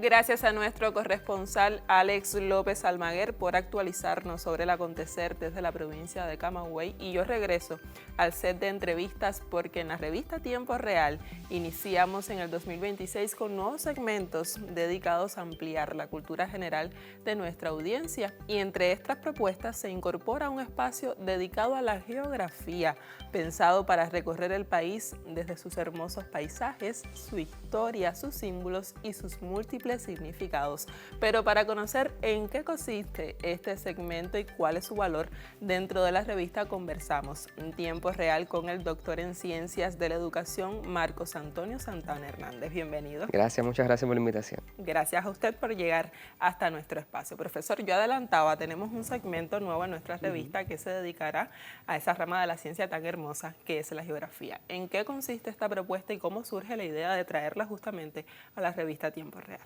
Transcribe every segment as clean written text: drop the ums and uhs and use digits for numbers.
Gracias a nuestro corresponsal Alex López Almaguer por actualizarnos sobre el acontecer desde la provincia de Camagüey. Y yo regreso al set de entrevistas porque en la revista Tiempo Real iniciamos en el 2026 con nuevos segmentos dedicados a ampliar la cultura general de nuestra audiencia. Y entre estas propuestas se incorpora un espacio dedicado a la geografía, pensado para recorrer el país desde sus hermosos paisajes, su historia, sus símbolos y sus múltiples significados. Pero para conocer en qué consiste este segmento y cuál es su valor dentro de la revista, conversamos en tiempo real con el doctor en Ciencias de la Educación, Marcos Antonio Santana Hernández. Bienvenido. Gracias, muchas gracias por la invitación. Gracias a usted por llegar hasta nuestro espacio. Profesor, yo adelantaba, tenemos un segmento nuevo en nuestra revista que se dedicará a esa rama de la ciencia tan hermosa que es la geografía. ¿En qué consiste esta propuesta y cómo surge la idea de traerla justamente a la revista Tiempo Real?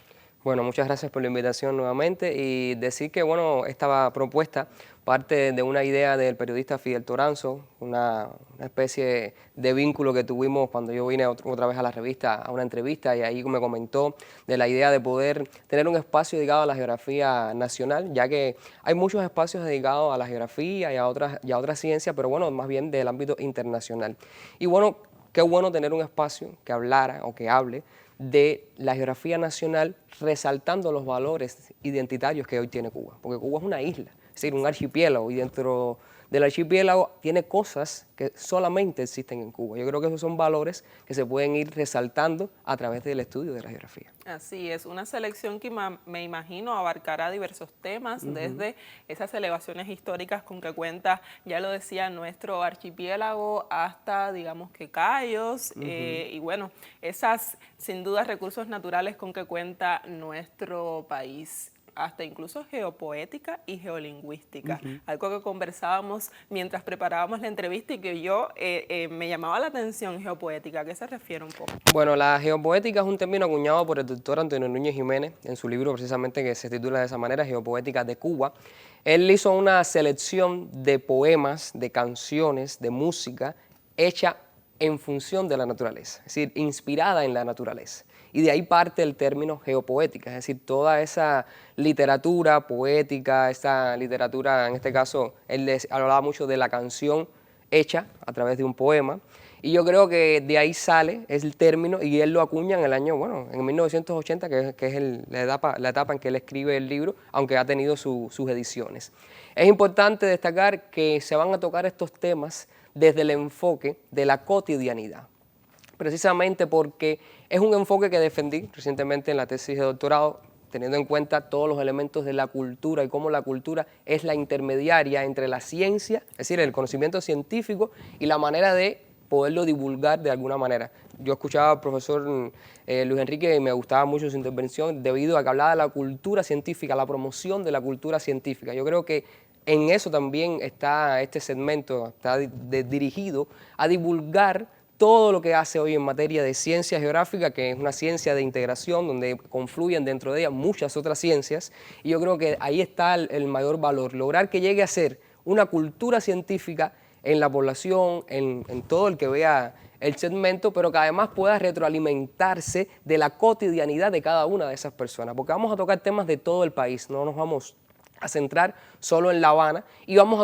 Bueno, muchas gracias por la invitación nuevamente y decir que, bueno, esta propuesta parte de una idea del periodista Fidel Toranzo, una especie de vínculo que tuvimos cuando yo vine otra vez a la revista a una entrevista, y ahí me comentó de la idea de poder tener un espacio dedicado a la geografía nacional, ya que hay muchos espacios dedicados a la geografía y a otras ciencias, pero bueno, más bien del ámbito internacional. Y bueno, qué bueno tener un espacio que hablara o que hable de la geografía nacional, resaltando los valores identitarios que hoy tiene Cuba, porque Cuba es una isla, es decir, un archipiélago, y dentro del archipiélago tiene cosas que solamente existen en Cuba. Yo creo que esos son valores que se pueden ir resaltando a través del estudio de la geografía. Así es, una selección que me imagino abarcará diversos temas, desde esas elevaciones históricas con que cuenta, ya lo decía, nuestro archipiélago, hasta, digamos, que Cayos, y bueno, esas, sin duda, recursos naturales con que cuenta nuestro país, hasta incluso geopoética y geolingüística, algo que conversábamos mientras preparábamos la entrevista y que yo me llamaba la atención. Geopoética, ¿a qué se refiere un poco? Bueno, la geopoética es un término acuñado por el doctor Antonio Núñez Jiménez en su libro precisamente que se titula de esa manera, Geopoética de Cuba. Él hizo una selección de poemas, de canciones, de música hecha en función de la naturaleza, es decir, inspirada en la naturaleza. Y de ahí parte el término geopoética, es decir, toda esa literatura poética, esa literatura, en este caso, él hablaba mucho de la canción hecha a través de un poema, y yo creo que de ahí sale el término, y él lo acuña en el año, bueno, en 1980, que es la etapa en que él escribe el libro, aunque ha tenido sus ediciones. Es importante destacar que se van a tocar estos temas desde el enfoque de la cotidianidad, precisamente porque es un enfoque que defendí recientemente en la tesis de doctorado, teniendo en cuenta todos los elementos de la cultura y cómo la cultura es la intermediaria entre la ciencia, es decir, el conocimiento científico, y la manera de poderlo divulgar de alguna manera. Yo escuchaba al profesor Luis Enrique y me gustaba mucho su intervención debido a que hablaba de la cultura científica, la promoción de la cultura científica. Yo creo que en eso también está este segmento, está dirigido a divulgar todo lo que hace hoy en materia de ciencia geográfica, que es una ciencia de integración donde confluyen dentro de ella muchas otras ciencias, y yo creo que ahí está el mayor valor, lograr que llegue a ser una cultura científica en la población, en todo el que vea el segmento, pero que además pueda retroalimentarse de la cotidianidad de cada una de esas personas, porque vamos a tocar temas de todo el país, no nos vamos a centrar solo en La Habana, y vamos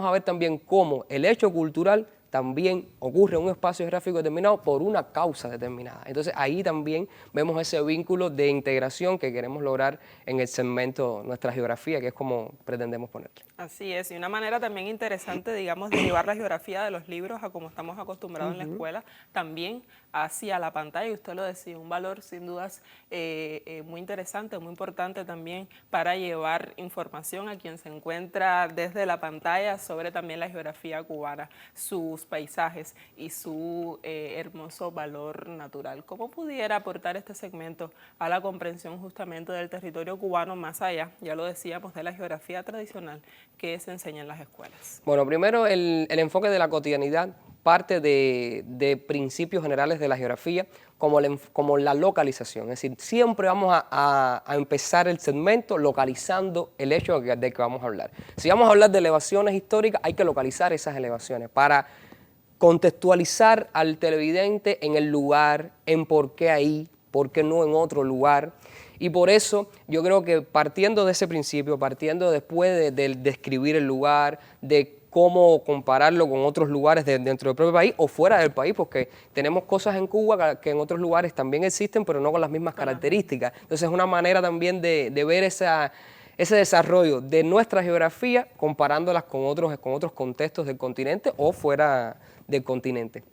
a ver también cómo el hecho cultural también ocurre en un espacio geográfico determinado por una causa determinada. Entonces ahí también vemos ese vínculo de integración que queremos lograr en el segmento Nuestra Geografía, que es como pretendemos ponerle. Así es, y una manera también interesante, digamos, de llevar la geografía de los libros a como estamos acostumbrados en la escuela, también hacia la pantalla, y usted lo decía, un valor sin dudas muy interesante, muy importante también para llevar información a quien se encuentra desde la pantalla sobre también la geografía cubana, sus paisajes y su hermoso valor natural. ¿Cómo pudiera aportar este segmento a la comprensión justamente del territorio cubano más allá, ya lo decíamos, de la geografía tradicional que se enseña en las escuelas? Bueno, primero el enfoque de la cotidianidad parte de principios generales de la geografía, como la localización. Es decir, siempre vamos a empezar el segmento localizando el hecho del que vamos a hablar. Si vamos a hablar de elevaciones históricas, hay que localizar esas elevaciones para contextualizar al televidente en el lugar, en por qué ahí, por qué no en otro lugar. Y por eso yo creo que partiendo de ese principio, partiendo después de describir el lugar, de cómo compararlo con otros lugares dentro del propio país o fuera del país, porque tenemos cosas en Cuba que en otros lugares también existen, pero no con las mismas características. Entonces es una manera también de ver ese desarrollo de nuestra geografía comparándolas con otros contextos del continente o fuera del continente.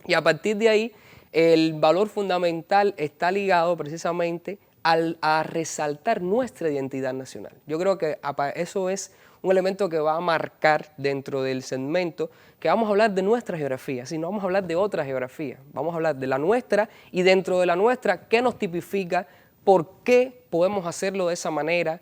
Y a partir de ahí, el valor fundamental está ligado precisamente a resaltar nuestra identidad nacional. Yo creo que eso es un elemento que va a marcar dentro del segmento que vamos a hablar de nuestra geografía, no vamos a hablar de otra geografía, vamos a hablar de la nuestra y dentro de la nuestra, ¿qué nos tipifica? ¿Por qué podemos hacerlo de esa manera?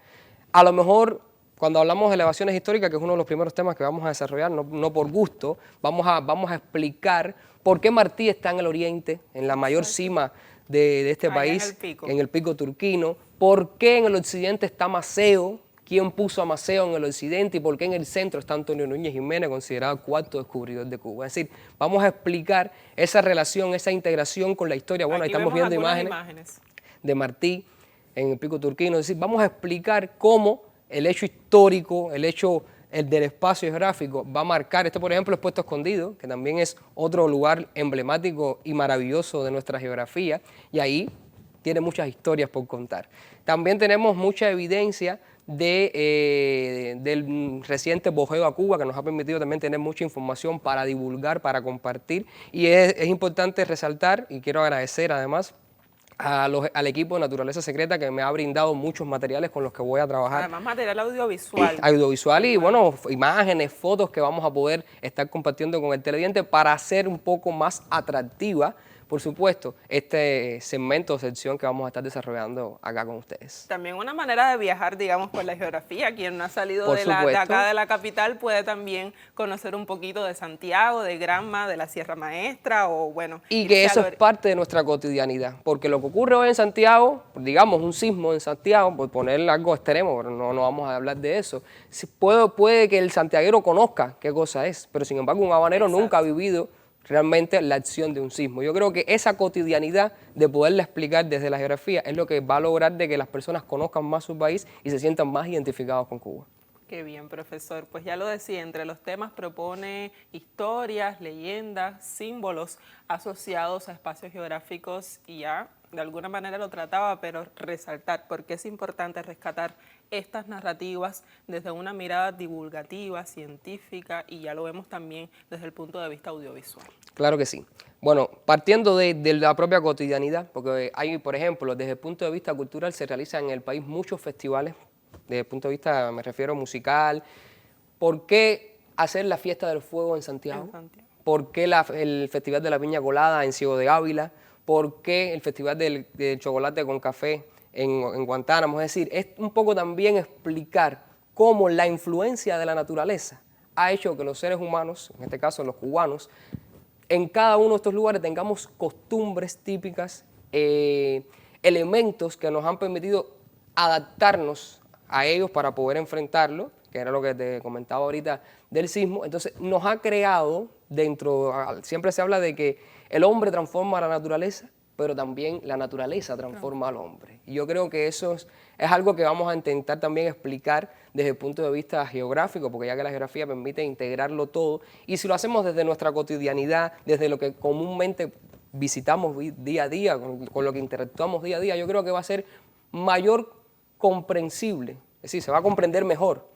A lo mejor, cuando hablamos de elevaciones históricas, que es uno de los primeros temas que vamos a desarrollar, no por gusto, vamos a explicar por qué Martí está en el oriente, en la mayor cima de este país, en el pico turquino, por qué en el occidente está Maceo, quién puso a Maceo en el occidente y por qué en el centro está Antonio Núñez Jiménez, considerado el cuarto descubridor de Cuba. Es decir, vamos a explicar esa relación, esa integración con la historia. Bueno, ahí estamos viendo imágenes de Martí en el pico turquino. Es decir, vamos a explicar cómo el hecho histórico, el del espacio geográfico va a marcar. Por ejemplo, es Puesto Escondido, que también es otro lugar emblemático y maravilloso de nuestra geografía, y ahí tiene muchas historias por contar. También tenemos mucha evidencia del reciente bojeo a Cuba, que nos ha permitido también tener mucha información para divulgar, para compartir, y es importante resaltar, y quiero agradecer además al equipo de Naturaleza Secreta, que me ha brindado muchos materiales con los que voy a trabajar. Además, material audiovisual. Audiovisual y, bueno, imágenes, fotos que vamos a poder estar compartiendo con el televidente para hacer un poco más atractiva, por supuesto, este segmento o sección que vamos a estar desarrollando acá con ustedes. También una manera de viajar, digamos, por la geografía. Quien no ha salido de acá de la capital puede también conocer un poquito de Santiago, de Granma, de la Sierra Maestra o bueno. Y que eso es parte de nuestra cotidianidad, porque lo que ocurre hoy en Santiago, digamos un sismo en Santiago, por poner algo extremo, pero no vamos a hablar de eso, puede que el santiaguero conozca qué cosa es, pero sin embargo un habanero nunca ha vivido realmente la acción de un sismo. Yo creo que esa cotidianidad de poderla explicar desde la geografía es lo que va a lograr de que las personas conozcan más su país y se sientan más identificados con Cuba. Qué bien, profesor. Pues ya lo decía, entre los temas propone historias, leyendas, símbolos asociados a espacios geográficos y ya de alguna manera lo trataba, pero resaltar por qué es importante rescatar estas narrativas desde una mirada divulgativa, científica y ya lo vemos también desde el punto de vista audiovisual. Claro que sí. Bueno, partiendo de la propia cotidianidad, porque hay, por ejemplo, desde el punto de vista cultural se realizan en el país muchos festivales, desde el punto de vista, me refiero musical. ¿Por qué hacer la Fiesta del Fuego en Santiago? ¿Por qué el Festival de la Piña Colada en Ciego de Ávila? ¿Por qué el Festival del Chocolate con Café en Guantánamo? Es decir, es un poco también explicar cómo la influencia de la naturaleza ha hecho que los seres humanos, en este caso los cubanos, en cada uno de estos lugares tengamos costumbres típicas, elementos que nos han permitido adaptarnos a ellos para poder enfrentarlo, que era lo que te comentaba ahorita del sismo. Entonces nos ha creado siempre se habla de que el hombre transforma a la naturaleza, pero también la naturaleza transforma al hombre. Y yo creo que eso es algo que vamos a intentar también explicar desde el punto de vista geográfico, porque ya que la geografía permite integrarlo todo, y si lo hacemos desde nuestra cotidianidad, desde lo que comúnmente visitamos día a día, con lo que interactuamos día a día, yo creo que va a ser mayor comprensible, es decir, se va a comprender mejor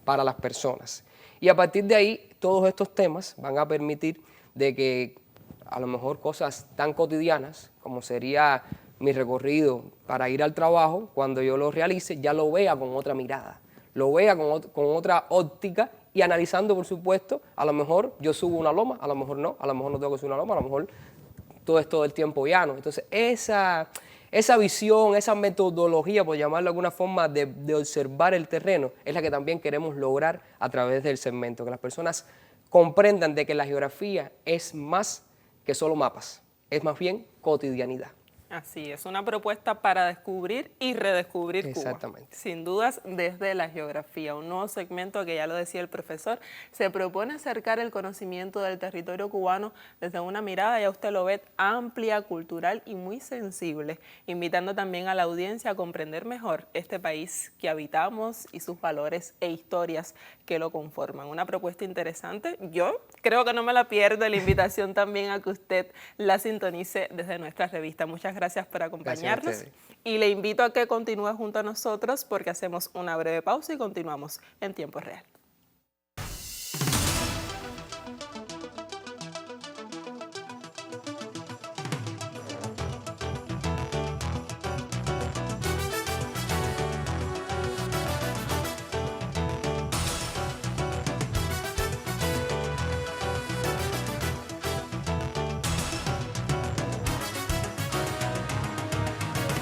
para las personas. Y a partir de ahí, todos estos temas van a permitir de que a lo mejor cosas tan cotidianas como sería mi recorrido para ir al trabajo, cuando yo lo realice, ya lo vea con otra mirada, lo vea con otra óptica y analizando, por supuesto, a lo mejor yo subo una loma, a lo mejor no tengo que subir una loma, a lo mejor todo es todo el tiempo llano. Entonces, esa visión, esa metodología, por llamarlo de alguna forma, de observar el terreno, es la que también queremos lograr a través del segmento, que las personas comprendan de que la geografía es más que solo mapas, es más bien cotidianidad. Así es, una propuesta para descubrir y redescubrir Cuba. Exactamente. Sin dudas, desde la geografía. Un nuevo segmento que, ya lo decía el profesor, se propone acercar el conocimiento del territorio cubano desde una mirada, ya usted lo ve, amplia, cultural y muy sensible, invitando también a la audiencia a comprender mejor este país que habitamos y sus valores e historias que lo conforman. Una propuesta interesante. Yo creo que no me la pierdo. La invitación también a que usted la sintonice desde nuestra revista. Muchas gracias por acompañarnos y le invito a que continúe junto a nosotros porque hacemos una breve pausa y continuamos en tiempo real.